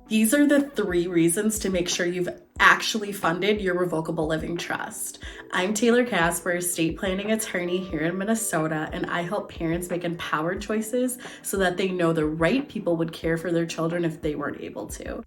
These are the 3 reasons to make sure you've actually funded your revocable living trust. I'm Taylor Kaspar, estate planning attorney here in Minnesota, and I help parents make empowered choices so that they know the right people would care for their children if they weren't able to.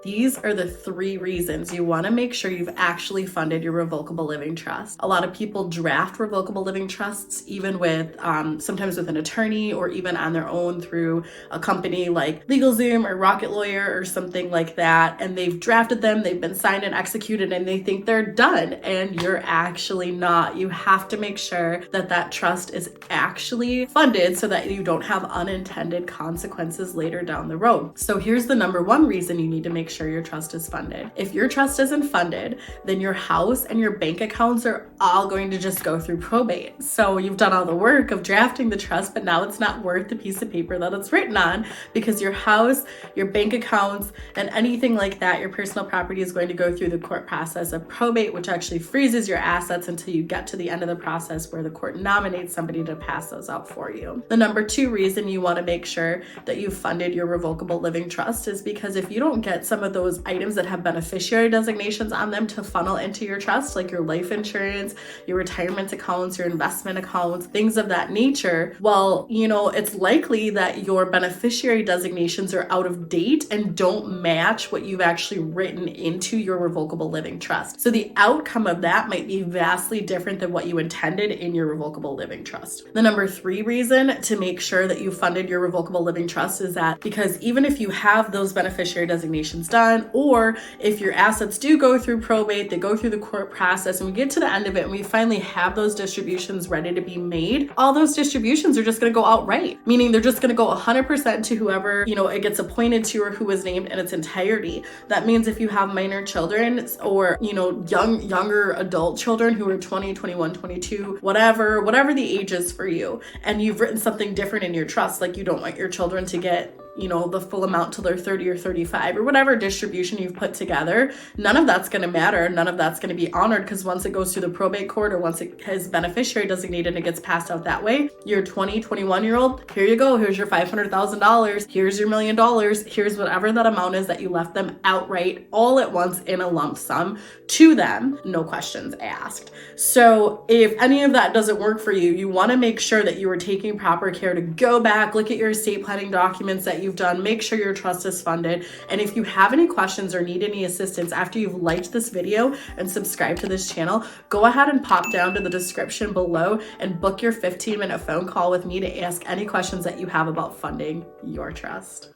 These are the 3 reasons you want to make sure you've actually funded your revocable living trust. A lot of people draft revocable living trusts even with sometimes with an attorney or even on their own through a company like LegalZoom or Rocket Lawyer or something like that, and they've drafted them, they've been signed and executed, and they think they're done, and you're actually not. You have to make sure that that trust is actually funded so that you don't have unintended consequences later down the road. So here's the number 1 reason you need to make sure your trust is funded. If your trust isn't funded, then your house and your bank accounts are all going to just go through probate. So you've done all the work of drafting the trust, but now it's not worth the piece of paper that it's written on, because your house, your bank accounts, and anything like that, your personal property, is going to go through the court process of probate, which actually freezes your assets until you get to the end of the process where the court nominates somebody to pass those out for you. The number 2 reason you want to make sure that you've funded your revocable living trust is because if you don't get some of those items that have beneficiary designations on them to funnel into your trust, like your life insurance, your retirement accounts, your investment accounts, things of that nature, well, it's likely that your beneficiary designations are out of date and don't match what you've actually written into your revocable living trust. So the outcome of that might be vastly different than what you intended in your revocable living trust. The number 3 reason to make sure that you funded your revocable living trust is that because even if you have those beneficiary designations done, or if your assets do go through probate, they go through the court process, and we get to the end of it and we finally have those distributions ready to be made, all those distributions are just going to go outright, meaning they're just going to go 100% to whoever, it gets appointed to or who was named in its entirety. That means if you have minor children or, younger adult children who are 20, 21, 22, whatever the age is for you, and you've written something different in your trust, like you don't want your children to get the full amount till they're 30 or 35 or whatever distribution you've put together, none of that's going to matter. None of that's going to be honored, because once it goes through the probate court or once it has beneficiary designated and it gets passed out that way, your 20, 21-year-old, here you go. Here's your $500,000. Here's your $1 million. Here's whatever that amount is that you left them outright all at once in a lump sum to them, no questions asked. So if any of that doesn't work for you, you want to make sure that you are taking proper care to go back, look at your estate planning documents that you've done, make sure your trust is funded. And if you have any questions or need any assistance after you've liked this video and subscribed to this channel, go ahead and pop down to the description below and book your 15-minute phone call with me to ask any questions that you have about funding your trust.